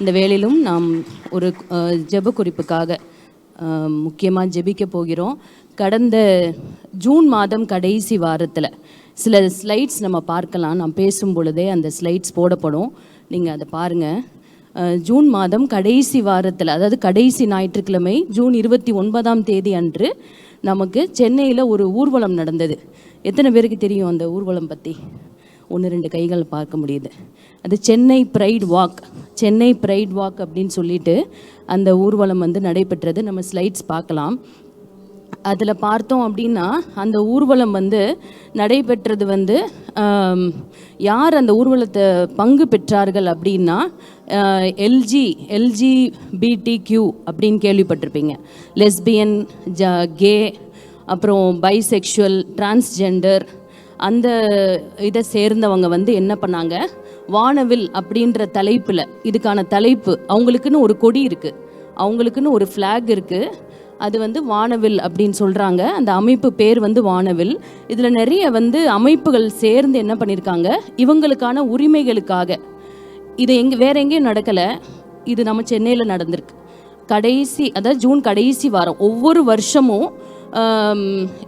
இந்த வேளையிலும் நாம் ஒரு ஜெப குறிப்புக்காக முக்கியமாக ஜெபிக்க போகிறோம். கடந்த ஜூன் மாதம் கடைசி வாரத்தில் சில ஸ்லைட்ஸ் நம்ம பார்க்கலாம். நான் பேசும் பொழுதே அந்த ஸ்லைட்ஸ் போடப்படும், நீங்கள் அதை பாருங்கள். ஜூன் மாதம் கடைசி வாரத்தில், அதாவது கடைசி ஞாயிற்றுக்கிழமை ஜூன் 29ஆம் தேதி அன்று நமக்கு சென்னையில் ஒரு ஊர்வலம் நடந்தது. எத்தனை பேருக்கு தெரியும் அந்த ஊர்வலம் பற்றி? 1-2 கைகள் பார்க்க முடியுது. அது Chennai pride walk, Chennai pride walk அப்படின்னு சொல்லிட்டு அந்த ஊர்வலம் வந்து நடைபெற்றது. நம்ம ஸ்லைட்ஸ் பார்க்கலாம். அதில் பார்த்தோம் அப்படின்னா அந்த ஊர்வலம் வந்து நடைபெற்றது வந்து யார் அந்த ஊர்வலத்தை பங்கு பெற்றார்கள் அப்படின்னா LGBTQ அப்படின்னு கேள்விப்பட்டிருப்பீங்க. லெஸ்பியன், கே, அப்புறம் பைசெக்ஷுவல், டிரான்ஸ்ஜெண்டர், அந்த இதை சேர்ந்தவங்க வந்து என்ன பண்ணாங்க, வானவில் அப்படின்ற தலைப்பில், இதுக்கான தலைப்பு அவங்களுக்குன்னு ஒரு கொடி இருக்குது, அவங்களுக்குன்னு ஒரு ஃப்ளாக் இருக்குது, அது வந்து வானவில் அப்படின்னு சொல்கிறாங்க. அந்த அமைப்பு பேர் வந்து வானவில். இதில் நிறைய வந்து அமைப்புகள் சேர்ந்து என்ன பண்ணியிருக்காங்க, இவங்களுக்கான உரிமைகளுக்காக. இது வேற எங்கேயும் நடக்கலை, இது நம்ம சென்னையில் நடந்திருக்கு. கடைசி, அதாவது ஜூன் கடைசி வாரம். ஒவ்வொரு வருஷமும்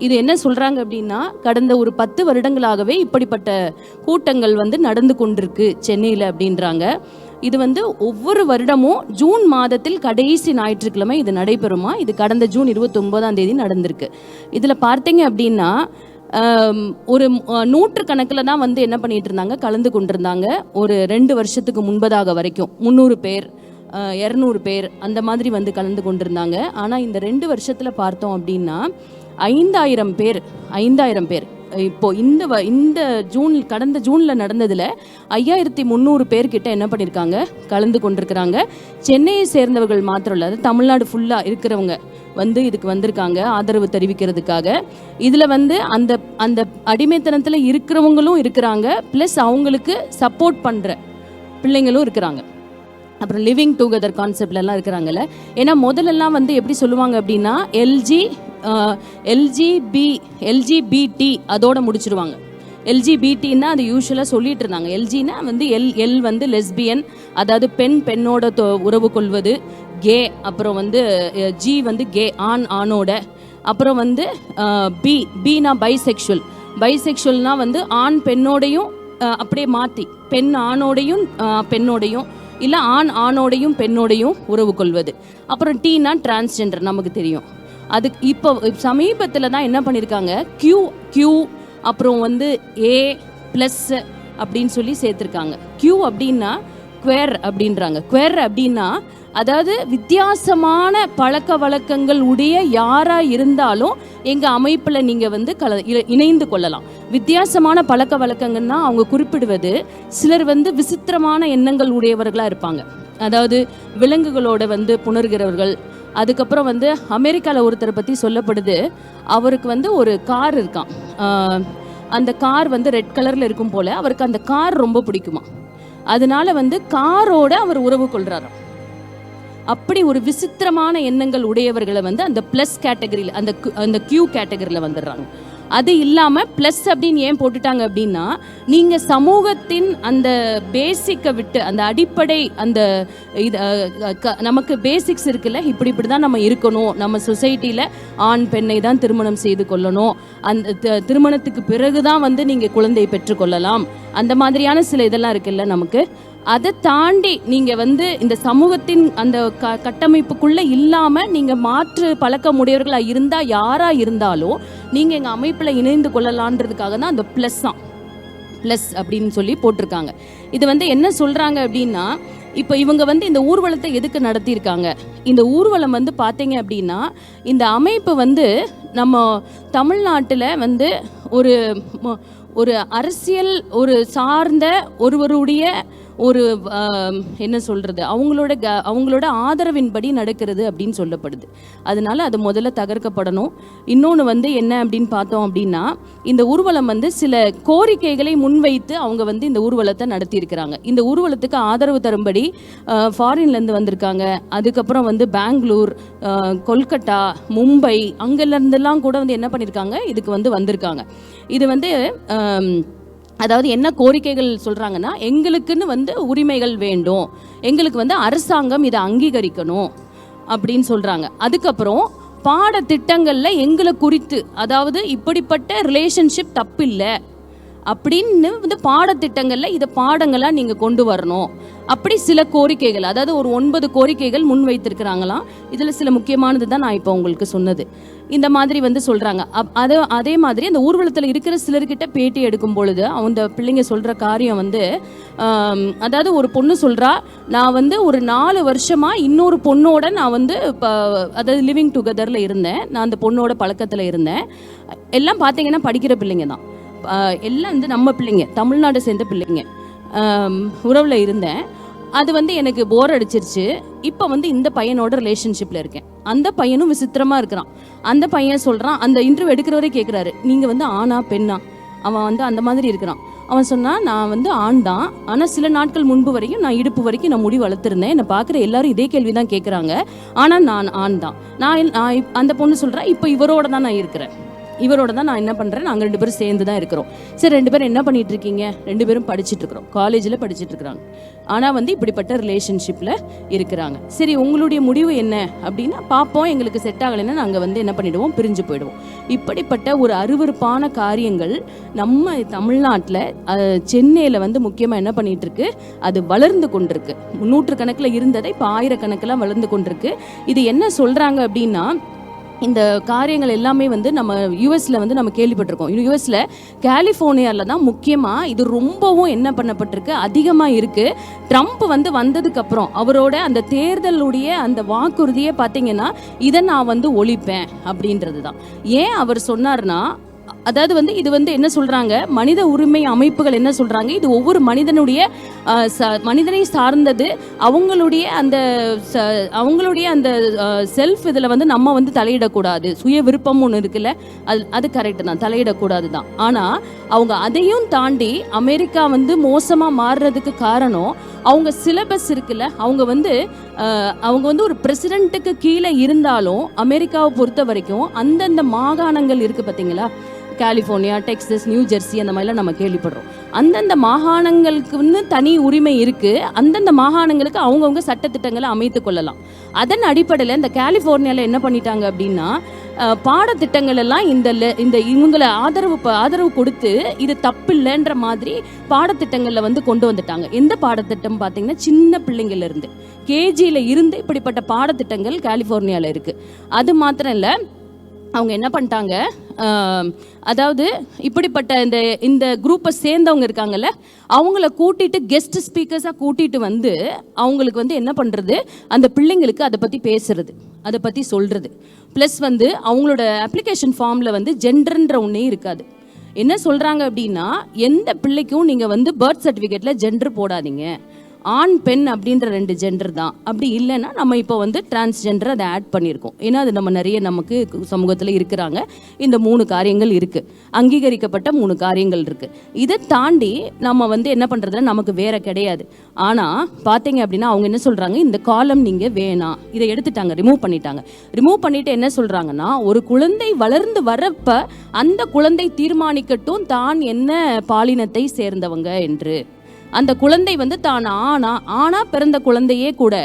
இது என்ன சொல்கிறாங்க அப்படின்னா, கடந்த ஒரு 10 வருடங்களாகவே இப்படிப்பட்ட கூட்டங்கள் வந்து நடந்து கொண்டிருக்கு சென்னையில் அப்படின்றாங்க. இது வந்து ஒவ்வொரு வருடமும் ஜூன் மாதத்தில் கடைசி ஞாயிற்றுக்கிழமை இது நடைபெறுமா. இது கடந்த ஜூன் 29ஆம் தேதி நடந்திருக்கு. இதில் பார்த்தீங்க அப்படின்னா ஒரு 100 கணக்கில் தான் வந்து என்ன பண்ணிட்டு இருந்தாங்க, கலந்து கொண்டிருந்தாங்க. ஒரு 2 வருஷத்துக்கு முன்பதாக வரைக்கும் 300 பேர், 200 பேர் அந்த மாதிரி வந்து கலந்து கொண்டிருந்தாங்க. ஆனால் இந்த 2 வருஷத்தில் பார்த்தோம் அப்படின்னா 5000 பேர். இப்போது இந்த ஜூன், கடந்த ஜூனில் நடந்ததில் 5300 பேர்கிட்ட என்ன பண்ணியிருக்காங்க, கலந்து கொண்டிருக்கிறாங்க. சென்னையை சேர்ந்தவர்கள் மாத்திரம் இல்லை, தமிழ்நாடு ஃபுல்லாக இருக்கிறவங்க வந்து இதுக்கு வந்திருக்காங்க ஆதரவு தெரிவிக்கிறதுக்காக. இதில் வந்து அந்த அந்த அடிமைத்தனத்தில் இருக்கிறவங்களும் இருக்கிறாங்க, ப்ளஸ் அவங்களுக்கு சப்போர்ட் பண்ணுற பிள்ளைங்களும் இருக்கிறாங்க. அப்புறம் லிவிங் டுகெதர் கான்செப்ட்லலாம் இருக்கிறாங்கல்ல. ஏன்னா முதல்லலாம் வந்து எப்படி சொல்லுவாங்க அப்படின்னா LGBT அதோட முடிச்சிருவாங்க. LGBTன்னா அது யூஸ்வலாக சொல்லிட்டு இருந்தாங்க. LGனா வந்து எல் வந்து லெஸ்பியன், அதாவது பெண்ணோட உறவு கொள்வது, கே, அப்புறம் வந்து G வந்து கே, ஆணோட, அப்புறம் வந்து பீனா பைசெக்ஷுவல்னா வந்து ஆண் பெண்ணோடையும் அப்படியே மாற்றி, பெண் ஆணோடையும் பெண்ணோடையும், இல்லை ஆணோடையும் பெண்ணோடையும் உறவு கொள்வது. அப்புறம் டீனா டிரான்ஸ்ஜெண்டர், நமக்கு தெரியும். அதுக்கு இப்போ சமீபத்தில் தான் என்ன பண்ணியிருக்காங்க, கியூ அப்புறம் வந்து A+ அப்படின்னு சொல்லி சேர்த்துருக்காங்க. கியூ அப்படின்னா குவேர் அப்படின்றாங்க. குவேர் அப்படின்னா அதாவது வித்தியாசமான பழக்க வழக்கங்கள் உடைய யாராக இருந்தாலும் எங்கள் அமைப்பில் நீங்கள் வந்து இணைந்து கொள்ளலாம். வித்தியாசமான பழக்க வழக்கங்கள்னா அவங்க குறிப்பிடுவது, சிலர் வந்து விசித்திரமான எண்ணங்கள் உடையவர்களாக இருப்பாங்க. அதாவது விலங்குகளோட வந்து புணர்கிறவர்கள். அதுக்கப்புறம் வந்து அமெரிக்காவில் ஒருத்தரை பற்றி சொல்லப்படுது, அவருக்கு வந்து ஒரு கார் இருக்கான். அந்த கார் வந்து ரெட் கலரில் இருக்கும் போல், அவருக்கு அந்த கார் ரொம்ப பிடிக்குமா, அதனால வந்து காரோட அவர் உறவு கொள்கிறாராம். அப்படி ஒரு விசித்திரமான எண்ணங்கள் உடையவர்களை வந்து அந்த ப்ளஸ் கேட்டகரியில், அந்த கியூ கேட்டகரியில் வந்துடுறாங்க. அது இல்லாமல் ப்ளஸ் அப்படின்னு ஏன் போட்டுட்டாங்க அப்படின்னா, நீங்கள் சமூகத்தின் அந்த பேசிக்கை விட்டு, அந்த அடிப்படை, அந்த இது நமக்கு பேசிக்ஸ் இருக்குல்ல, இப்படி தான் நம்ம இருக்கணும், நம்ம சொசைட்டியில் ஆண் பெண்ணை தான் திருமணம் செய்து கொள்ளணும், அந்த திருமணத்துக்கு பிறகு தான் வந்து நீங்கள் குழந்தை பெற்றுக்கொள்ளலாம், அந்த மாதிரியான சில இதெல்லாம் இருக்குல்ல நமக்கு. அதை தாண்டி நீங்கள் வந்து இந்த சமூகத்தின் அந்த கட்டமைப்புக்குள்ளே இல்லாமல் நீங்கள் மாற்று பழக்கமுடையவர்களாக இருந்தால், யாராக இருந்தாலும் நீங்கள் எங்கள் அமைப்பில் இணைந்து கொள்ளலான்றதுக்காக தான் அந்த ப்ளஸ் அப்படின்னு சொல்லி போட்டிருக்காங்க. இது வந்து என்ன சொல்கிறாங்க அப்படின்னா, இப்போ இவங்க வந்து இந்த ஊர்வலத்தை எதுக்கு நடத்தியிருக்காங்க, இந்த ஊர்வலம் வந்து பார்த்தீங்க அப்படின்னா, இந்த அமைப்பு வந்து நம்ம தமிழ்நாட்டில் வந்து ஒரு அரசியல் ஒரு சார்ந்த ஒருவருடைய ஒரு என்ன சொல்கிறது, அவங்களோட ஆதரவின்படி நடக்கிறது அப்படின்னு சொல்லப்படுது. அதனால அது முதல்ல தகர்க்கப்படணும். இன்னொன்று வந்து என்ன அப்படின்னு பார்த்தோம் அப்படின்னா, இந்த ஊர்வலம் வந்து சில கோரிக்கைகளை முன்வைத்து அவங்க வந்து இந்த ஊர்வலத்தை நடத்தியிருக்கிறாங்க. இந்த ஊர்வலத்துக்கு ஆதரவு தரும்படி ஃபாரின்லேருந்து வந்திருக்காங்க. அதுக்கப்புறம் வந்து பெங்களூர், கொல்கட்டா, மும்பை, அங்கேருந்தெல்லாம் கூட வந்து என்ன பண்ணியிருக்காங்க, இதுக்கு வந்து வந்திருக்காங்க. இது வந்து அதாவது என்ன கோரிக்கைகள் சொல்கிறாங்கன்னா, எங்களுக்குன்னு வந்து உரிமைகள் வேண்டும், எங்களுக்கு வந்து அரசாங்கம் இதை அங்கீகரிக்கணும் அப்படின்னு சொல்கிறாங்க. அதுக்கப்புறம் பாடத்திட்டங்களில் எங்களை குறித்து, அதாவது இப்படிப்பட்ட ரிலேஷன்ஷிப் தப்பில்லை அப்படின்னு வந்து பாடத்திட்டங்களில் இதை பாடங்களாக நீங்கள் கொண்டு வரணும். அப்படி சில கோரிக்கைகள், அதாவது ஒரு 9 கோரிக்கைகள் முன் வைத்திருக்கிறாங்களாம். இதில் சில முக்கியமானது தான் நான் இப்போ உங்களுக்கு சொன்னது. இந்த மாதிரி வந்து சொல்கிறாங்க. அதே மாதிரி அந்த ஊர்வலத்தில் இருக்கிற சிலர்கிட்ட பேட்டி எடுக்கும் பொழுது அந்த பிள்ளைங்க சொல்கிற காரியம் வந்து, அதாவது ஒரு பொண்ணு சொல்கிறா, நான் வந்து ஒரு 4 வருஷமாக இன்னொரு பொண்ணோட நான் வந்து இப்போ அதாவது லிவிங் டுகெதரில் இருந்தேன், நான் அந்த பொண்ணோட பழக்கத்தில் இருந்தேன். எல்லாம் பார்த்தீங்கன்னா படிக்கிற பிள்ளைங்க தான், எல்லாம் வந்து நம்ம பிள்ளைங்க, தமிழ்நாடு சேர்ந்த பிள்ளைங்க. உறவில் இருந்தேன். அது வந்து எனக்கு போர் அடிச்சிருச்சு. இப்போ வந்து இந்த பையனோட ரிலேஷன்ஷிப்பில் இருக்கேன். அந்த பையனும் விசித்திரமாக இருக்கிறான். அந்த பையன் சொல்கிறான், அந்த இன்டர்வியூ எடுக்கிறவரே கேட்குறாரு, நீங்கள் வந்து ஆணா பெண்ணா? அவன் வந்து அந்த மாதிரி இருக்கிறான். அவன் சொன்னான், நான் வந்து ஆண் தான், ஆனால் சில நாட்கள் முன்பு வரைக்கும் நான் இடுப்பு வரைக்கும் நான் முடி வளர்த்துருந்தேன். என்னை பார்க்குற எல்லாரும் இதே கேள்வி தான் கேட்குறாங்க, ஆனால் நான் ஆண் தான். நான் அந்த பொண்ணு சொல்கிறேன், இப்போ இவரோட தான் நான் இருக்கிறேன், இவரோட தான் நான் என்ன பண்ணுறேன், நாங்கள் 2 பேரும் சேர்ந்து தான் இருக்கிறோம். சரி, 2 பேரும் என்ன பண்ணிட்டு இருக்கீங்க? 2 பேரும் படிச்சுட்டு இருக்கிறோம், காலேஜில் படிச்சுட்டு இருக்கிறாங்க. ஆனால் வந்து இப்படிப்பட்ட ரிலேஷன்ஷிப்பில் இருக்கிறாங்க. சரி, உங்களுடைய முடிவு என்ன அப்படின்னா, பார்ப்போம், எங்களுக்கு செட் ஆகலைன்னா நாங்கள் வந்து என்ன பண்ணிடுவோம், பிரிஞ்சு போயிடுவோம். இப்படிப்பட்ட ஒரு அருவருப்பான காரியங்கள் நம்ம தமிழ்நாட்டில் சென்னையில் வந்து முக்கியமாக என்ன பண்ணிட்டு இருக்கு, அது வளர்ந்து கொண்டிருக்கு. 100 கணக்கில் இருந்ததை இப்போ 1000 கணக்கில் வளர்ந்து கொண்டிருக்கு. இது என்ன சொல்கிறாங்க அப்படின்னா, இந்த காரியங்கள் எல்லாமே வந்து நம்ம யூஎஸில் வந்து நம்ம கேள்விப்பட்டிருக்கோம். யூஎஸில் கலிஃபோர்னியாவில் தான் முக்கியமாக இது ரொம்பவும் என்ன பண்ணப்பட்டிருக்கு, அதிகமாக இருக்குது. ட்ரம்ப் வந்து வந்ததுக்கப்புறம் அவரோட அந்த தேர்தலுடைய அந்த வாக்குறுதியை பார்த்தீங்கன்னா, இதை நான் வந்து ஒழிப்பேன் அப்படின்றது தான். ஏன் அவர் சொன்னார்னா, அதாவது வந்து இது வந்து என்ன சொல்றாங்க, மனித உரிமை அமைப்புகள் என்ன சொல்றாங்க, இது ஒவ்வொரு மனிதனுடைய மனிதனை சார்ந்தது, அவங்களுடைய அந்த செல்ஃப் இதில் வந்து நம்ம வந்து தலையிடக்கூடாது, சுய விருப்பம் ஒன்று இருக்குல்ல, அது கரெக்டு தான், தலையிடக்கூடாது தான். ஆனால் அவங்க அதையும் தாண்டி அமெரிக்கா வந்து மோசமாக மாறுறதுக்கு காரணம் அவங்க சிலபஸ் இருக்குல்ல, அவங்க வந்து ஒரு பிரசிடென்ட்டுக்கு கீழே இருந்தாலும் அமெரிக்காவை பொறுத்த வரைக்கும் அந்தந்த மாகாணங்கள் இருக்குது பார்த்தீங்களா, கலிஃபோர்னியா, டெக்சஸ், நியூ ஜெர்சி, அந்த மாதிரிலாம் நம்ம கேள்விப்படுறோம். அந்தந்த மாகாணங்களுக்குன்னு தனி உரிமை இருக்குது. அந்தந்த மாகாணங்களுக்கு அவங்கவுங்க சட்டத்திட்டங்களை அமைத்து கொள்ளலாம். அதன் அடிப்படையில் இந்த கலிஃபோர்னியாவில் என்ன பண்ணிட்டாங்க அப்படின்னா, பாடத்திட்டங்கள் எல்லாம் இந்த இவங்களை ஆதரவு கொடுத்து இது தப்பில்லைன்ற மாதிரி பாடத்திட்டங்களில் வந்து கொண்டு வந்துட்டாங்க. எந்த பாடத்திட்டம் பார்த்தீங்கன்னா, சின்ன பிள்ளைங்கள்லேருந்து கேஜியில் இருந்து இப்படிப்பட்ட பாடத்திட்டங்கள் கலிஃபோர்னியாவில் இருக்குது. அது மாத்திரம் இல்லை, அவங்க என்ன பண்ணிட்டாங்க, அதாவது இப்படிப்பட்ட இந்த குரூப்பை சேர்ந்தவங்க இருக்காங்கல்ல, அவங்கள கூட்டிட்டு கெஸ்ட் ஸ்பீக்கர்ஸாக கூட்டிட்டு வந்து அவங்களுக்கு வந்து என்ன பண்ணுறது, அந்த பிள்ளைங்களுக்கு அதை பற்றி பேசுறது, அதை பற்றி சொல்கிறது. ப்ளஸ் வந்து அவங்களோட அப்ளிகேஷன் ஃபார்மில் வந்து ஜெண்டர்ன்ற ஒன்றே இருக்காது. என்ன சொல்கிறாங்க அப்படின்னா, எந்த பிள்ளைக்கும் நீங்கள் வந்து பர்த் சர்டிஃபிகேட்டில் ஜெண்டர் போடாதீங்க, ஆண் பெண் அப்படின்ற 2 ஜெண்டர் தான். அப்படி இல்லைன்னா நம்ம இப்போ வந்து டிரான்ஸ்ஜெண்டர் அதை ஆட் பண்ணியிருக்கோம். ஏன்னா அது நம்ம நிறைய நமக்கு சமூகத்தில் இருக்கிறாங்க. இந்த 3 காரியங்கள் இருக்குது, அங்கீகரிக்கப்பட்ட 3 காரியங்கள் இருக்குது. இதை தாண்டி நம்ம வந்து என்ன பண்ணுறதுல நமக்கு வேற கிடையாது. ஆனால் பார்த்தீங்க அப்படின்னா அவங்க என்ன சொல்கிறாங்க, இந்த காலம் நீங்கள் வேணாம், இதை எடுத்துட்டாங்க, ரிமூவ் பண்ணிவிட்டு என்ன சொல்கிறாங்கன்னா, ஒரு குழந்தை வளர்ந்து வரப்ப அந்த குழந்தை தீர்மானிக்கட்டும் தான் என்ன பாலினத்தை சேர்ந்தவங்க என்று. அந்த குழந்தை வந்து தான் ஆனா பிறந்த குழந்தையே கூட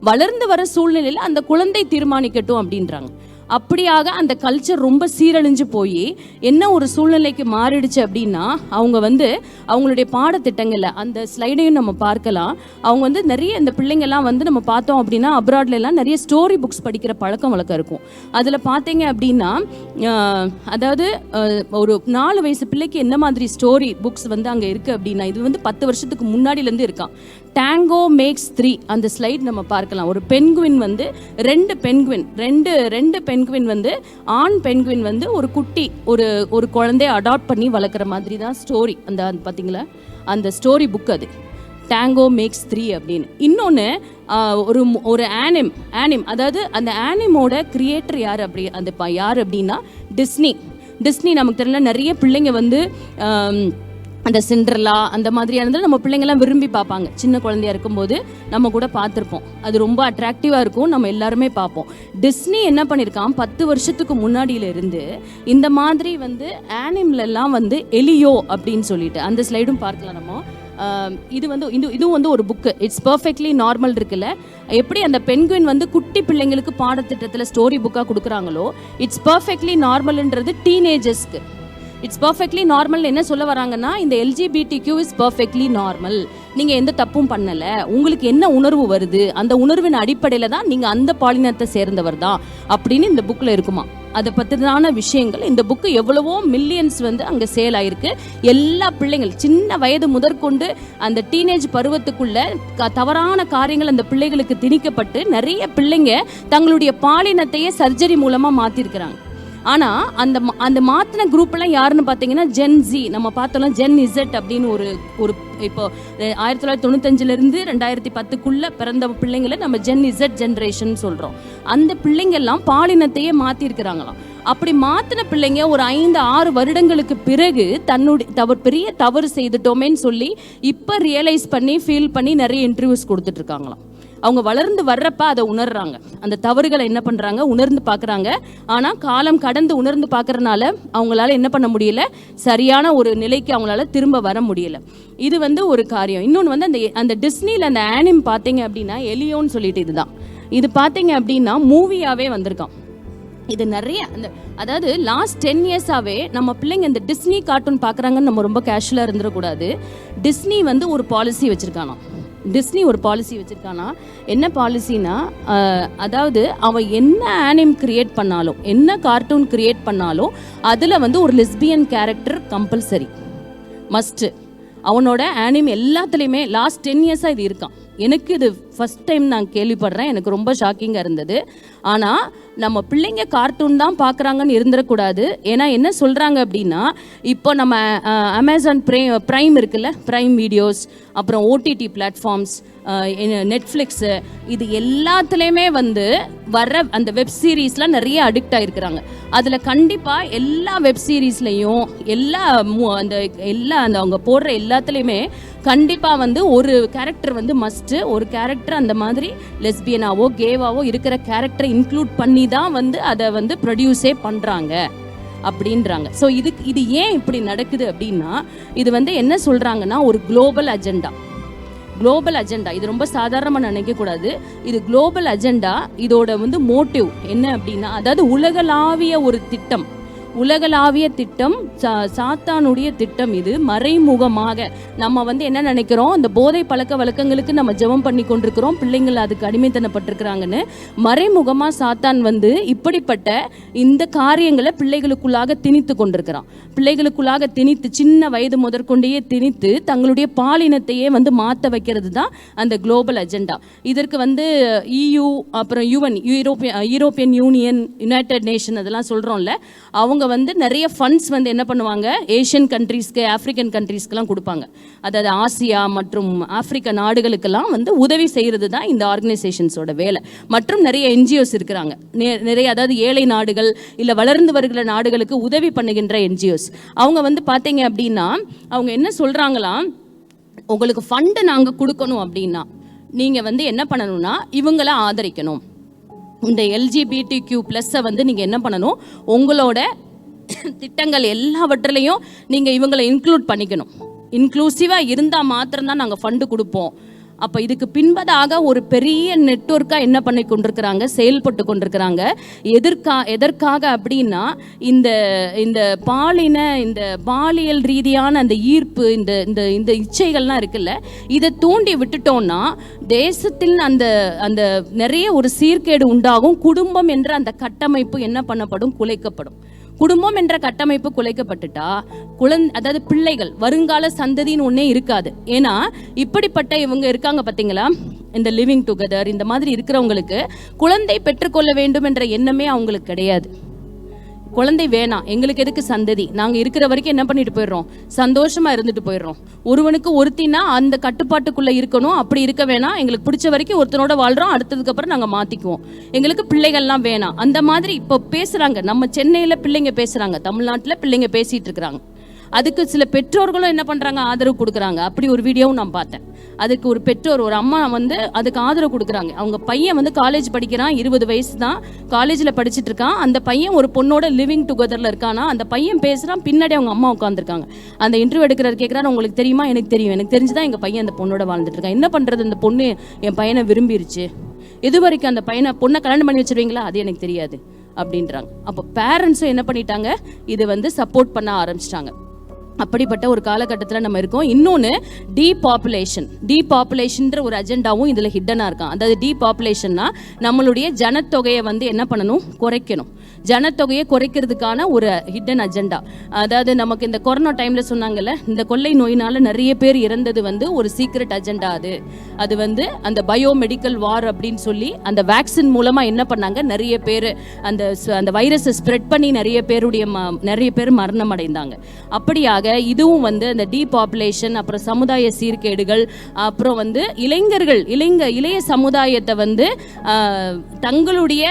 வளர்ந்து வர சூழ்நிலையில் அந்த குழந்தை தீர்மானிக்கட்டும் அப்படின்றாங்க. அப்படியாக அந்த கல்ச்சர் ரொம்ப சீரழிஞ்சு போய் என்ன ஒரு சூழ்நிலைக்கு மாறிடுச்சு அப்படின்னா, அவங்க வந்து அவங்களுடைய பாடத்திட்டங்களில் அந்த ஸ்லைடையும் நம்ம பார்க்கலாம். அவங்க வந்து நிறைய இந்த பிள்ளைங்கள்லாம் வந்து நம்ம பார்த்தோம் அப்படின்னா, அப்ராட்லாம் நிறைய ஸ்டோரி புக்ஸ் படிக்கிற பழக்கம் வழக்கம் இருக்கும். அதில் பார்த்தீங்க அப்படின்னா, அதாவது ஒரு 4 வயசு பிள்ளைக்கு என்ன மாதிரி ஸ்டோரி புக்ஸ் வந்து அங்கே இருக்குது அப்படின்னா, இது வந்து 10 வருஷத்துக்கு முன்னாடியிலேருந்து இருக்கான். டாங்கோ மேக்ஸ் 3 அந்த ஸ்லைட் நம்ம பார்க்கலாம். ஒரு பென்குவின் வந்து 2 பென்குவின் வந்து ஆண் பென்குவின் வந்து ஒரு குட்டி ஒரு குழந்தைய அடாப்ட் பண்ணி வளர்க்குற மாதிரி தான் ஸ்டோரி. அந்த பார்த்தீங்களா, அந்த ஸ்டோரி புக் அது டாங்கோ மேக்ஸ் 3 அப்படின்னு. இன்னொன்று ஒரு ஆனிம், அதாவது அந்த ஆனிமோட கிரியேட்டர் யார் அப்படின்னா டிஸ்னி. நமக்கு தெரியல, நிறைய பிள்ளைங்க வந்து அந்த சிண்ட்ரெல்லா அந்த மாதிரியானதில் நம்ம பிள்ளைங்கள்லாம் விரும்பி பார்ப்பாங்க. சின்ன குழந்தையா இருக்கும்போது நம்ம கூட பார்த்துருப்போம். அது ரொம்ப அட்ராக்டிவாக இருக்கும், நம்ம எல்லாருமே பார்ப்போம். டிஸ்னி என்ன பண்ணியிருக்கான், 10 வருஷத்துக்கு முன்னாடியிலிருந்து இந்த மாதிரி வந்து ஆனிம்லெல்லாம் வந்து எலியோ அப்படின்னு சொல்லிட்டு அந்த ஸ்லைடும் பார்க்கலாம் நம்ம. இதுவும் வந்து ஒரு புக்கு, இட்ஸ் பர்ஃபெக்ட்லி நார்மல் இருக்குல்ல, எப்படி அந்த பென்குயின் வந்து குட்டி பிள்ளைங்களுக்கு பாடத்திட்டத்தில் ஸ்டோரி புக்காக கொடுக்குறாங்களோ, இட்ஸ் பர்ஃபெக்ட்லி நார்மல்ன்றது டீனேஜர்ஸ்க்கு. இட்ஸ் பர்ஃபெக்ட்லி நார்மல் என்ன சொல்ல வராங்கன்னா, இந்த LGBTQ இஸ் பர்ஃபெக்ட்லி நார்மல், நீங்கள் எந்த தப்பும் பண்ணலை, உங்களுக்கு என்ன உணர்வு வருது அந்த உணர்வின் அடிப்படையில் தான் நீங்கள் அந்த பாலினத்தை சேர்ந்தவர் தான் அப்படின்னு இந்த புக்கில் இருக்குமா. அதை பற்றினான விஷயங்கள் இந்த புக்கு எவ்வளவோ மில்லியன்ஸ் வந்து அங்கே சேல் ஆயிருக்கு. எல்லா பிள்ளைங்கள் சின்ன வயது முதற்கொண்டு அந்த டீனேஜ் பருவத்துக்குள்ள தவறான காரியங்கள் அந்த பிள்ளைகளுக்கு திணிக்கப்பட்டு நிறைய பிள்ளைங்க தங்களுடைய பாலினத்தையே சர்ஜரி மூலமாக மாற்றிருக்கிறாங்க. ஆனால் அந்த மாற்றின குரூப்லாம் யாருன்னு பார்த்தீங்கன்னா ஜென் ஜி. நம்ம பார்த்தோம்னா ஜென் இசட் அப்படின்னு ஒரு இப்போ 1995 2010 பிறந்த பிள்ளைங்களை நம்ம ஜென் இசட் ஜென்ரேஷன் சொல்கிறோம். அந்த பிள்ளைங்கள்லாம் பாலினத்தையே மாற்றிருக்கிறாங்களாம். அப்படி மாற்றின பிள்ளைங்க ஒரு 5-6 வருடங்களுக்கு பிறகு தன்னுடைய பெரிய தவறு செய்துட்டோமேன்னு சொல்லி இப்போ ரியலைஸ் பண்ணி ஃபீல் பண்ணி நிறைய இன்டர்வியூஸ் கொடுத்துட்ருக்காங்களாம். அவங்க வளர்ந்து வர்றப்ப அதை உணர்றாங்க, அந்த தவறுகளை என்ன பண்ணுறாங்க உணர்ந்து பார்க்குறாங்க. ஆனால் காலம் கடந்து உணர்ந்து பார்க்கறனால அவங்களால என்ன பண்ண முடியல, சரியான ஒரு நிலைக்கு அவங்களால திரும்ப வர முடியல. இது வந்து ஒரு காரியம். இன்னொன்று வந்து அந்த டிஸ்னியில் அந்த ஆனிம் பார்த்தீங்க அப்படின்னா எலியோன்னு சொல்லிட்டு இது பார்த்தீங்க அப்படின்னா மூவியாகவே வந்திருக்கான். இது நிறைய அதாவது லாஸ்ட் 10 இயர்ஸாகவே நம்ம பிள்ளைங்க இந்த டிஸ்னி கார்ட்டூன் பார்க்குறாங்கன்னு நம்ம ரொம்ப கேஷுவலாக இருந்துடக்கூடாது. டிஸ்னி வந்து ஒரு பாலிசி வச்சுருக்கானா. என்ன பாலிசினா, அதாவது அவன் என்ன ஆனிம் கிரியேட் பண்ணாலும் என்ன கார்ட்டூன் கிரியேட் பண்ணாலும் அதில் வந்து ஒரு லெஸ்பியன் கேரக்டர் கம்பல்சரி மஸ்ட்டு. அவனோட ஆனிம் எல்லாத்துலேயுமே லாஸ்ட் 10 இயர்ஸாக இது இருக்கான். எனக்கு இது ஃபஸ்ட் டைம் நான் கேள்விப்படுறேன், எனக்கு ரொம்ப ஷாக்கிங்காக இருந்தது. ஆனால் நம்ம பிள்ளைங்க கார்ட்டூன் தான் பார்க்குறாங்கன்னு இருந்துடக்கூடாது. ஏன்னா என்ன சொல்கிறாங்க அப்படின்னா, இப்போ நம்ம அமேசான் ப்ரைம் இருக்குல்ல, ப்ரைம் வீடியோஸ், அப்புறம் OTT பிளாட்ஃபார்ம்ஸ், நெட்ஃப்ளிக்ஸு, இது எல்லாத்துலேயுமே வந்து வர்ற அந்த வெப் சீரீஸ்லாம் நிறைய அடிக்ட் ஆகிருக்கிறாங்க. அதில் கண்டிப்பாக எல்லா வெப் சீரீஸ்லையும் அந்த அவங்க போடுற எல்லாத்துலேயுமே கண்டிப்பாக வந்து ஒரு கேரக்டர் வந்து மஸ்ட்டு, ஒரு கேரக்டர் அந்த மாதிரி லெஸ்பியனாவோ கேவாவோ இருக்கிற கேரக்டரை இன்க்ளூட் பண்ணி தான் வந்து அதை வந்து ப்ரொடியூஸே பண்ணுறாங்க அப்படின்றாங்க. ஸோ இது ஏன் இப்படி நடக்குது அப்படின்னா, இது வந்து என்ன சொல்கிறாங்கன்னா ஒரு குளோபல் அஜெண்டா. இது ரொம்ப சாதாரணமாக நினைக்கக்கூடாது. இது குளோபல் அஜெண்டா. இதோட வந்து மோட்டிவ் என்ன அப்படின்னா, அதாவது உலகளாவிய திட்டம், சாத்தானுடைய திட்டம். இது மறைமுகமாக நம்ம வந்து என்ன நினைக்கிறோம், இந்த போதை பழக்க வழக்கங்களுக்கு நம்ம ஜெபம் பண்ணி கொண்டிருக்கிறோம், பிள்ளைங்கள் அதுக்கு அடிமைத்தனப்பட்டிருக்கிறாங்கன்னு. மறைமுகமாக சாத்தான் வந்து இப்படிப்பட்ட இந்த காரியங்களை பிள்ளைகளுக்குள்ளாக திணித்து கொண்டிருக்கிறான். பிள்ளைகளுக்குள்ளாக திணித்து சின்ன வயது முதற்கொண்டே திணித்து தங்களுடைய பாலினத்தையே வந்து மாற்ற வைக்கிறது தான் அந்த குளோபல் அஜெண்டா. இதற்கு வந்து EU, அப்புறம் UN, European union, United nation அதெல்லாம் சொல்கிறோம்ல, அவங்க வந்து நிறைய ஃபண்ட்ஸ் வந்து என்ன பண்ணுவாங்க, ஏஷியன் கண்ட்ரீஸ்க்கு, ஆப்பிரிக்கன் கண்ட்ரீஸ்க்கெல்லாம் கொடுப்பாங்க. அதாவது ஆசியா மற்றும் ஆப்பிரிக்க நாடுகளுக்கெல்லாம் வந்து உதவி செய்கிறது தான் இந்த ஆர்கனைசேஷன்ஸோட வேலை. மற்றும் நிறைய NGOs இருக்கிறாங்க, நிறைய, அதாவது ஏழை நாடுகள் இல்லை வளர்ந்து வருகிற நாடுகளுக்கு உதவி பண்ணுகின்ற NGOs. அவங்க வந்து பார்த்தீங்க அப்படின்னா அவங்க என்ன சொல்கிறாங்களாம், உங்களுக்கு ஃபண்டு நாங்கள் கொடுக்கணும் அப்படின்னா நீங்கள் வந்து என்ன பண்ணணும்னா இவங்களை ஆதரிக்கணும். இந்த LGBTQ+ வந்து நீங்கள் என்ன பண்ணணும், உங்களோட திட்டங்கள் எல்லாவற்றிலையும் நீங்கள் இவங்களை இன்க்ளூட் பண்ணிக்கணும். இன்க்ளூசிவாக இருந்தால் மாத்திரம்தான் நாங்கள் ஃபண்டு கொடுப்போம். அப்போ இதுக்கு பின்பதாக ஒரு பெரிய நெட்வொர்க்காக என்ன பண்ணி கொண்டிருக்கிறாங்க, செயல்பட்டு கொண்டிருக்கிறாங்க. எதற்காக அப்படின்னா, இந்த பாலியல் ரீதியான அந்த ஈர்ப்பு, இந்த இச்சைகள்லாம் இருக்குல்ல, இதை தூண்டி விட்டுட்டோம்னா தேசத்தில் அந்த நிறைய ஒரு சீர்கேடு உண்டாகும். குடும்பம் என்ற அந்த கட்டமைப்பு என்ன பண்ணப்படும், குலைக்கப்படும். குடும்பம் என்ற கட்டமைப்பு குலைக்கப்பட்டுட்டா அதாவது பிள்ளைகள், வருங்கால சந்ததின்னு ஒன்னே இருக்காது. ஏன்னா இப்படிப்பட்ட இவங்க இருக்காங்க பார்த்தீங்களா, இந்த லிவிங் டுகெதர், இந்த மாதிரி இருக்கிறவங்களுக்கு குழந்தை பெற்றுக்கொள்ள வேண்டும் என்ற எண்ணமே அவங்களுக்கு கிடையாது. குழந்தை வேணாம், எங்களுக்கு எதுக்கு சந்ததி, நாங்கள் இருக்கிற வரைக்கும் என்ன பண்ணிட்டு போயிடுறோம், சந்தோஷமாக இருந்துட்டு போயிடுறோம். ஒருவனுக்கு ஒருத்தினா அந்த கட்டுப்பாட்டுக்குள்ளே இருக்கணும், அப்படி இருக்க வேணாம், எங்களுக்கு பிடிச்ச வரைக்கும் ஒருத்தனோட வாழ்கிறோம், அடுத்ததுக்கப்புறம் நாங்கள் மாற்றிக்குவோம், எங்களுக்கு பிள்ளைகள்லாம் வேணாம். அந்த மாதிரி இப்போ பேசுகிறாங்க, நம்ம சென்னையில் பிள்ளைங்க பேசுகிறாங்க, தமிழ்நாட்டில் பிள்ளைங்க பேசிகிட்டு இருக்கிறாங்க. அதுக்கு சில பெற்றோர்களும் என்ன பண்ணுறாங்க, ஆதரவு கொடுக்குறாங்க. அப்படி ஒரு வீடியோவும் நான் பார்த்தேன். அதுக்கு ஒரு பெற்றோர், ஒரு அம்மா வந்து அதுக்கு ஆதரவு கொடுக்குறாங்க. அவங்க பையன் வந்து காலேஜ் படிக்கிறான், 20 வயசு தான், காலேஜில் படிச்சுட்டு இருக்கான். அந்த பையன் ஒரு பொண்ணோட லிவிங் டுகெதரில் இருக்கானா, அந்த பையன் பேசுகிறான், பின்னாடி அவங்க அம்மா உட்காந்துருக்காங்க. அந்த இன்டர்வியூ எடுக்கிறார், கேட்குறாரு உங்களுக்கு தெரியுமா? எனக்கு தெரியும், எனக்கு தெரிஞ்சுதான் எங்கள் பையன் அந்த பொண்ணோட வாழ்ந்துட்டு இருக்கான். என்ன பண்ணுறது, அந்த பொண்ணு என் பையனை விரும்பிருச்சு, இது வரைக்கும் அந்த பொண்ணை கல்யாணம் பண்ணி வச்சிருவீங்களா, அது எனக்கு தெரியாது அப்படின்றாங்க. அப்போ பேரண்ட்ஸும் என்ன பண்ணிட்டாங்க, இது வந்து சப்போர்ட் பண்ண ஆரம்பிச்சிட்டாங்க. அப்படிப்பட்ட ஒரு காலகட்டத்தில் நம்ம இருக்கோம். இன்னொன்று டீபாப்புலேஷன்ற ஒரு அஜெண்டாவும் இதில் ஹிட்டனாக இருக்கான். அதாவது டீபாப்புலேஷன்னா நம்மளுடைய ஜனத்தொகையை வந்து என்ன பண்ணணும், குறைக்கணும். ஜனத்தொகையை குறைக்கிறதுக்கான ஒரு ஹிடன் அஜெண்டா. அதாவது நமக்கு இந்த கொரோனா டைமில் சொன்னாங்கல்ல, இந்த கொள்ளை நோயினால் நிறைய பேர் இறந்தது வந்து ஒரு சீக்ரெட் அஜெண்டா. அது வந்து அந்த பயோமெடிக்கல் வார் அப்படின்னு சொல்லி அந்த வேக்சின் மூலமாக என்ன பண்ணாங்க, நிறைய பேர் அந்த வைரஸை ஸ்ப்ரெட் பண்ணி நிறைய பேர் மரணம் அடைந்தாங்க. அப்படியாக இதுவும் வந்து அந்த டீபாப்புலேஷன், அப்புறம் சமுதாய சீர்கேடுகள், அப்புறம் வந்து இளைய சமுதாயத்தை வந்து தங்களுடைய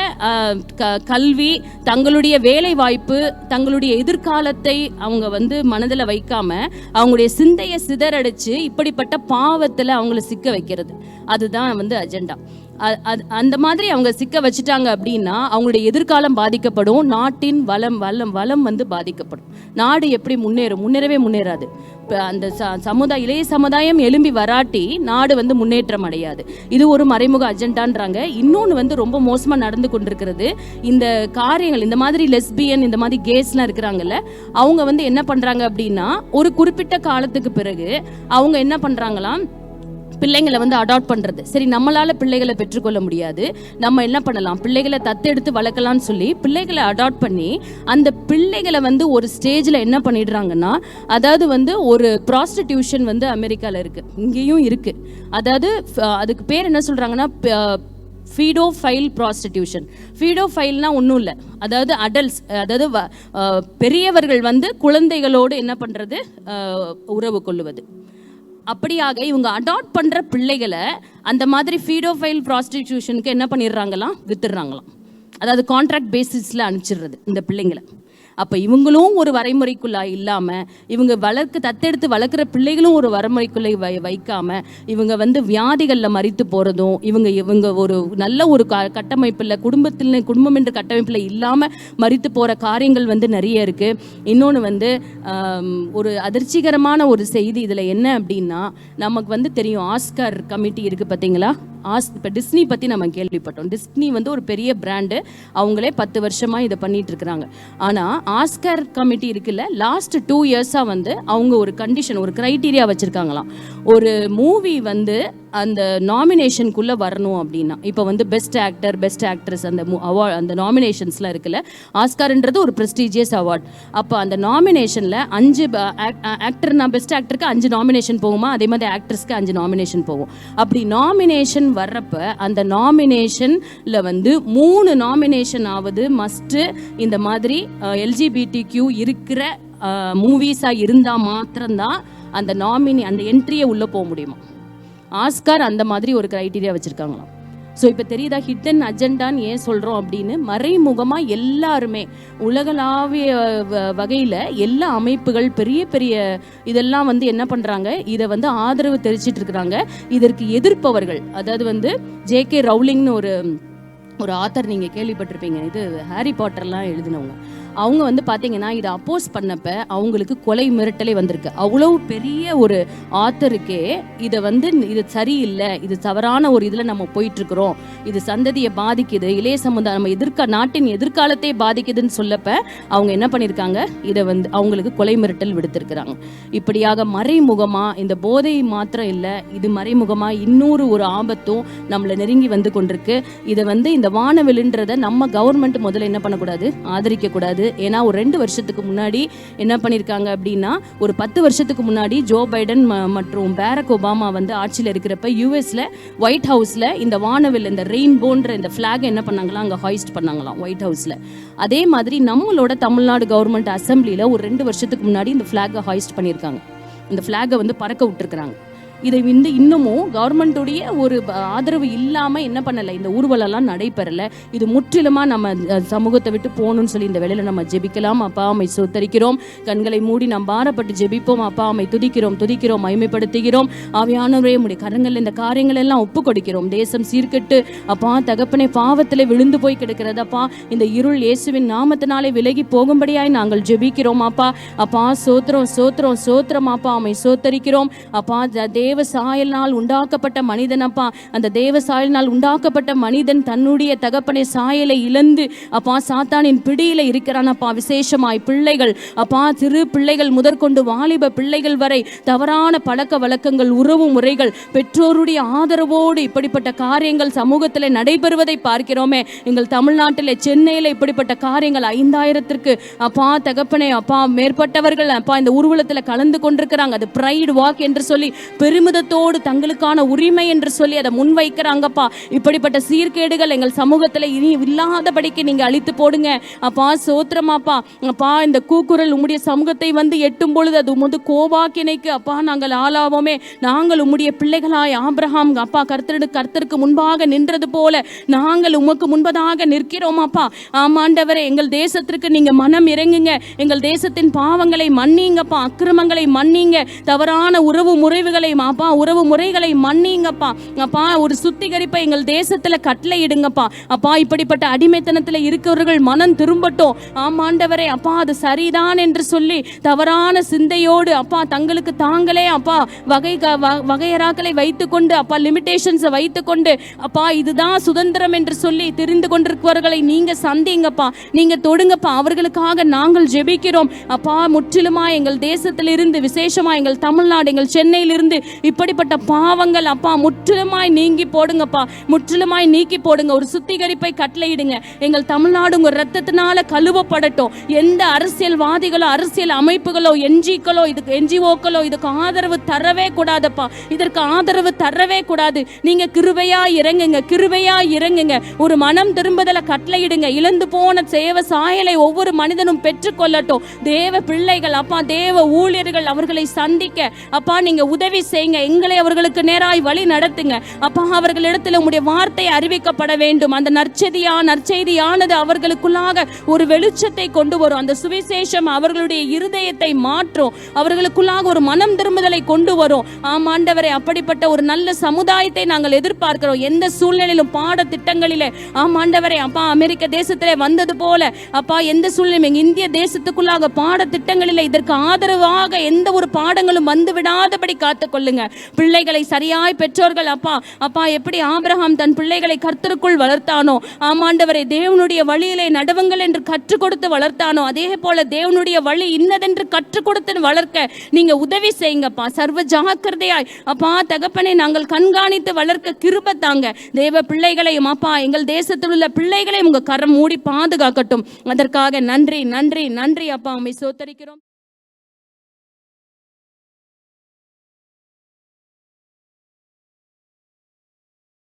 கல்வி, தங்களுடைய வேலை வாய்ப்பு, தங்களுடைய எதிர்காலத்தை அவங்க வந்து மனதில் வைக்காம அவங்களுடைய சிந்தையை சிதறடிச்சு இப்படிப்பட்ட பாவத்தில் அவங்கள சிக்க வைக்கிறது, அதுதான் வந்து அஜெண்டா. அந்த மாதிரி அவங்க சிக்க வச்சுட்டாங்க அப்படின்னா அவங்களுடைய எதிர்காலம் பாதிக்கப்படும், நாட்டின் வளம் வந்து பாதிக்கப்படும். நாடு எப்படி முன்னேறவே முன்னேறாது. அந்த இளைய சமுதாயம் எழும்பி வராட்டி நாடு வந்து முன்னேற்றம் அடையாது. இது ஒரு மறைமுக அஜெண்டான்றாங்க. இன்னொன்று வந்து ரொம்ப மோசமாக நடந்து கொண்டிருக்கிறது இந்த காரியங்கள். இந்த மாதிரி லெஸ்பியன், இந்த மாதிரி கேஸ்லாம் இருக்கிறாங்கல்ல, அவங்க வந்து என்ன பண்ணுறாங்க அப்படின்னா ஒரு குறிப்பிட்ட காலத்துக்கு பிறகு அவங்க என்ன பண்ணுறாங்களாம், பிள்ளைங்களை வந்து அடாப்ட் பண்ணுறது. சரி, நம்மளால் பிள்ளைகளை பெற்றுக்கொள்ள முடியாது, நம்ம என்ன பண்ணலாம், பிள்ளைகளை தத்தெடுத்து வளர்க்கலாம்னு சொல்லி பிள்ளைகளை அடாப்ட் பண்ணி அந்த பிள்ளைகளை வந்து ஒரு ஸ்டேஜில் என்ன பண்ணிடுறாங்கன்னா, அதாவது வந்து ஒரு ப்ராஸ்டிடியூஷன் வந்து அமெரிக்காவில் இருக்குது, இங்கேயும் இருக்குது. அதாவது அதுக்கு பேர் என்ன சொல்கிறாங்கன்னா ஃபீடோஃபைல் ப்ராஸ்டிடியூஷன். ஃபீடோஃபைல்னா ஒன்றும் இல்லை, அதாவது அடல்ட்ஸ், அதாவது பெரியவர்கள் வந்து குழந்தைகளோடு என்ன பண்ணுறது, உறவு கொள்ளுவது. அப்படியாக இவங்க அடாப்ட் பண்ணுற பிள்ளைகளை அந்த மாதிரி ஃபீடோஃபைல் ப்ராஸ்டிடியூஷனுக்கு என்ன பண்ணிடுறாங்களாம், வித்துடுறாங்களாம். அதாவது கான்ட்ராக்ட் பேசிஸில் அனுப்பிச்சிடுறது இந்த பிள்ளைங்களை. அப்போ இவங்களும் ஒரு வரைமுறைக்குள்ள இல்லாமல், இவங்க தத்தெடுத்து வளர்க்குற பிள்ளைகளும் ஒரு வரைமுறைக்குள்ளே வைக்காமல் இவங்க வந்து வியாதிகளில் மறித்து போகிறதும், இவங்க ஒரு நல்ல ஒரு கட்டமைப்பில் குடும்பம் என்ற கட்டமைப்பில் இல்லாமல் மறித்து போகிற காரியங்கள் வந்து நிறைய இருக்குது. இன்னொன்று வந்து ஒரு அதிர்ச்சிகரமான ஒரு செய்தி இதில் என்ன அப்படின்னா, நமக்கு வந்து தெரியும் ஆஸ்கார் கமிட்டி இருக்குது பார்த்தீங்களா. இப்போ டிஸ்னி பற்றி நம்ம கேள்விப்பட்டோம். டிஸ்னி வந்து ஒரு பெரிய பிராண்டு, அவங்களே 10 வருஷமாக இதை பண்ணிட்டு இருக்கிறாங்க. ஆனால் ஆஸ்கார் கமிட்டி இருக்குல்ல, லாஸ்ட் 2 இயர்ஸாக வந்து அவங்க ஒரு கண்டிஷன், ஒரு க்ரைட்டீரியா வச்சுருக்காங்களாம். ஒரு மூவி வந்து அந்த நாமினேஷனுக்குள்ளே வரணும் அப்படின்னா, இப்போ வந்து பெஸ்ட் ஆக்டர், பெஸ்ட் ஆக்ட்ரஸ் அந்த அவார்ட், அந்த நாமினேஷன்ஸ்லாம் இருக்குல்ல, ஆஸ்கார்ன்றது ஒரு ப்ரெஸ்டீஜியஸ் அவார்ட். அப்போ அந்த நாமினேஷனில் 5 ஆக்டர்னா பெஸ்ட் ஆக்டருக்கு 5 நாமினேஷன் போகுமா, அதே மாதிரி ஆக்ட்ரஸ்க்கு 5 நாமினேஷன் போகும். அப்படி நாமினேஷன் வர்றப்ப அந்த நாமினேஷன்ல வந்து 3 நாமினேஷன் ஆவது மஸ்ட்டு. இந்த மாதிரி LGBTQ இருக்கிற மூவிஸாக இருந்தால் மாத்திரம்தான் அந்த என்ட்ரியை உள்ளே போக முடியுமா. ஆஸ்கார் அந்த மாதிரி ஒரு க்ரைட்டீரியா வச்சுருக்காங்களாம். ஸோ இப்போ தெரியுதா ஹிடன் அஜெண்டான்னு ஏன் சொல்கிறோம் அப்படின்னு. மறைமுகமாக எல்லாருமே உலகளாவிய வகையில் எல்லா அமைப்புகள், பெரிய பெரிய இதெல்லாம் வந்து என்ன பண்ணுறாங்க, இதை வந்து ஆதரவு தெரிவிச்சிட்டு இருக்கிறாங்க. இதற்கு எதிர்ப்பவர்கள், அதாவது வந்து JK ரவுலிங்னு ஒரு ஆத்தர் நீங்கள் கேள்விப்பட்டிருப்பீங்க, இது ஹாரி பாட்டர்லாம் எழுதினவங்க. அவங்க வந்து பார்த்தீங்கன்னா இதை அப்போஸ் பண்ணப்ப அவங்களுக்கு கொலை மிரட்டலே வந்திருக்கு. அவ்வளோ பெரிய ஒரு ஆத்தருக்கே இதை வந்து இது சரியில்லை, இது தவறான ஒரு இதில் நம்ம போயிட்டுருக்குறோம், இது சந்ததியை பாதிக்குது, இளைய சமுதாயம், நம்ம நாட்டின் எதிர்காலத்தை பாதிக்குதுன்னு சொல்லப்ப அவங்க என்ன பண்ணியிருக்காங்க, இதை வந்து அவங்களுக்கு கொலை மிரட்டல் விடுத்திருக்கிறாங்க. இப்படியாக மறைமுகமாக இந்த போதை மாத்திரம் இல்லை, இது மறைமுகமாக இன்னொரு ஒரு ஆபத்தும் நம்மளை நெருங்கி வந்து கொண்டிருக்கு. இதை வந்து இந்த வானவெளின்றதை நம்ம கவர்மெண்ட் முதல்ல என்ன பண்ணக்கூடாது, ஆதரிக்கக்கூடாது. ஏன்னா ஒரு 2 வருஷத்துக்கு முன்னாடி என்ன பண்ணியிருக்காங்க அப்படின்னா, ஒரு 10 வருஷத்துக்கு முன்னாடி ஜோ பைடன் மற்றும் பாரக் ஒபாமா வந்து ஆட்சியில் இருக்கிறப்ப யூஎஸ்ல ஒயிட் ஹவுஸ்ல இந்த வானவில், இந்த ரெயின்போன்ற இந்த ஃபிளாக் என்ன பண்ணாங்களாம், அங்கே ஹாய்ஸ்ட் பண்ணாங்களாம் ஒயிட் ஹவுஸ்ல. அதே மாதிரி நம்மளோட தமிழ்நாடு கவர்மெண்ட் அசம்பிளியில் ஒரு 2 வருஷத்துக்கு முன்னாடி இந்த ஃபிளாகை ஹாய்ஸ்ட் பண்ணியிருக்காங்க. இந்த ஃபிளாகை வந்து பறக்க விட்டுருக்குறாங்க. இதை இன்னமும் கவர்மெண்ட்டுடைய ஒரு ஆதரவு இல்லாமல் என்ன பண்ணலை, இந்த ஊர்வலம்லாம் நடைபெறலை. இது முற்றிலுமாக நம்ம சமூகத்தை விட்டு போகணும்னு சொல்லி இந்த வேளையில் நம்ம ஜெபிக்கலாம். அப்பா அம்மை சோத்தரிக்கிறோம், கண்களை மூடி நாம் பாரப்பட்டு ஜெபிப்போம். அப்பா அம்மை துதிக்கிறோம் துதிக்கிறோம் மகிமைப்படுத்துகிறோம். ஆவியானவரே உடைய கரங்கள் இந்த காரியங்கள் எல்லாம் ஒப்பு கொடுக்கிறோம். தேசம் சீர்கெட்டு அப்பா தகப்பனே பாவத்திலே விழுந்து போய் கிடக்கிறதப்பா, இந்த இருள் இயேசுவின் நாமத்தினாலே விலகி போகும்படியாய் நாங்கள் ஜெபிக்கிறோம். அப்பா அப்பா சோத்திரம் சோத்திரம் சோத்திரம் அப்பா அம்மை சோத்தரிக்கிறோம். அப்பா தேவ சாயலினால் உண்டாக்கப்பட்ட மனிதன் அப்பா, அந்த தேவ சாயலினால் உண்டாக்கப்பட்ட மனிதன் தன்னுடைய தகப்பனை சாயலை இழந்து அப்பா சாத்தானின் பிடியில இருக்கிறான் அப்பா. விசேஷமாய் பிள்ளைகள் அப்பா, சிறு பிள்ளைகள் முதற்கொண்டு வாலிப பிள்ளைகள் வரை தவறான பழக்க வழக்கங்கள், உறவு முறைகள், பெற்றோருடைய ஆதரவோடு இப்படிப்பட்ட காரியங்கள் சமூகத்தில் நடைபெறுவதை பார்க்கிறோமே. எங்கள் தமிழ்நாட்டில் சென்னையில் இப்படிப்பட்ட காரியங்கள் 5000த்திற்கு அப்பா தகப்பனே அப்பா மேற்பட்டவர்கள் அப்பா இந்த ஊர்வலத்தில் கலந்து கொண்டிருக்கிறாங்க. அது பிரைட் வாக் என்று சொல்லி பெருமிதத்தோடு தங்களுக்கான உரிமை என்று சொல்லி அதை முன்வைக்கிறாங்கப்பா. இப்படிப்பட்ட சீர்கேடுகள் எங்கள் சமூகத்தில் இனி இல்லாதபடிக்கு நீங்க அழித்து போடுங்க அப்பா. சோத்திரமாப்பா அப்பா, இந்த கூக்குரல் உம்முடைய சமூகத்தை வந்து எட்டும் பொழுது அது உமது கோபாக்கினைக்கு அப்பா நாங்கள் ஆளாவோமே. நாங்கள் உம்முடைய பிள்ளைகளாய் ஆபிரகாம் அப்பா கர்த்தருக்கு முன்பாக நின்றது போல நாங்கள் உமக்கு முன்பதாக நிற்கிறோம் அப்பா. ஆமாண்டவரே, எங்கள் தேசத்திற்கு நீங்க மனம் இறங்குங்க. எங்கள் தேசத்தின் பாவங்களை மன்னிங்கப்பா, அக்கிரமங்களை மன்னிங்க, தவறான உறவு முறைவுகளை அப்பா உறவு முறைகளை மன்னிங்கப்பா. அப்பா ஒரு சுத்திகரிப்பை எங்கள் தேசத்துல கட்டளை இடுங்கப்பா. அப்பா இப்படிப்பட்ட அடிமைத்தனத்துல இருக்கிறவர்கள் மனம் திரும்பட்டும். ஆமாண்டவரே அப்பா, அது சரிதான் என்று சொல்லி தவறான சிந்தையோடு அப்பா தங்களுக்கு தாங்களே அப்பா வகையறாக்களை வைத்துக்கொண்டு அப்பா லிமிடேஷன்ஸை வைத்துக்கொண்டு அப்பா இதுதான் சுதந்திரம் என்று சொல்லி தெரிந்து கொண்டிருப்பவர்களை நீங்க சந்திங்கப்பா, நீங்க தொடுங்கப்பா. அவர்களுக்காக நாங்கள் ஜெபிக்கிறோம் அப்பா. முற்றிலுமா எங்கள் தேசத்திலிருந்து, விசேஷமா எங்கள் தமிழ்நாடு, எங்கள் சென்னையிலிருந்து இப்படிப்பட்ட பாவங்கள் அப்பா முற்றிலுமாய் நீங்கி போடுங்கப்பா, முற்றிலுமாய் நீக்கி போடுங்க. ஒரு சுத்திகரிப்பை கட்டளையிடுங்க. எங்கள் தமிழ்நாடு உங்க ரத்தத்தினால கழுவப்படட்டும். எந்த அரசியல்வாதிகளோ, அரசியல் அமைப்புகளோ, என்ஜிஓக்களோ இதுக்கு ஆதரவு தரவே கூடாதப்பா. இதற்கு ஆதரவு தரவே கூடாது. நீங்க கிருபையா இறங்குங்க, கிருபையா இறங்குங்க. ஒரு மனம் திரும்புதலை கட்டளையிடுங்க. இழந்து போன தேவ சாயலை ஒவ்வொரு மனிதனும் பெற்றுக்கொள்ளட்டும். தேவ பிள்ளைகள் அப்பா, தேவ ஊழியர்கள் அவர்களை சந்திக்க அப்பா நீங்க உதவி செய்யுங்க. எங்களை அவர்களுக்கு நேராய் வழி நடத்துங்க அப்பா. அவர்களிடத்தில் உம்முடைய வார்த்தை அறிவிக்கப்பட வேண்டும். அந்த நற்செய்தியானது அவர்களுக்குள்ளாக ஒரு வெளிச்சத்தை கொண்டு வரும். அந்த சுவிசேஷம் அவர்களுடைய இருதயத்தை மாற்றும். அவர்களுக்குள்ளாக ஒரு மனம் திரும்புதலை கொண்டு வரும். ஆமாண்டவரே, அப்படிப்பட்ட ஒரு நல்ல சமுதாயத்தை நாங்கள் எதிர்பார்க்கிறோம். எந்த சூழ்நிலையிலும் பாடத்திட்டங்களிலே ஆமாண்டவரே அப்பா அமெரிக்க தேசத்திலே வந்தது போல அப்பா எந்த சூழ்நிலையும் இந்திய தேசத்துக்குள்ளாக பாடத்திட்டங்களிலே இதற்கு ஆதரவாக எந்த ஒரு பாடங்களும் வந்து விடாதபடி காத்துக்கொள்ளுங்க. பிள்ளைகளை சரியாய் பெற்றோர்கள் அப்பா அப்பா எப்படி ஆபிரகாம் தன் பிள்ளைகளை கர்த்தருக்குள் வளர்த்தானோ, ஆமாண்டவரை தேவனுடைய வழியிலே நடவுங்கள் என்று கற்றுக் கொடுத்து வளர்த்தானோ, அதே போல தேவனுடைய வழி இன்னதென்று கற்றுக் கொடுத்து வளர்க்க நீங்க உதவி செய்யுங்கப்பா. சர்வ ஜாக்கிரதையாய் அப்பா தகப்பனை நாங்கள் கண்காணித்து வளர்க்க கிருபை தாங்க. தேவ பிள்ளைகளையும் அப்பா எங்கள் தேசத்தில் உள்ள பிள்ளைகளையும் உங்க கரம் மூடி பாதுகாக்கட்டும். அதற்காக நன்றி நன்றி நன்றி அப்பா, உம்மை ஸ்தோத்திரிக்கிறோம்.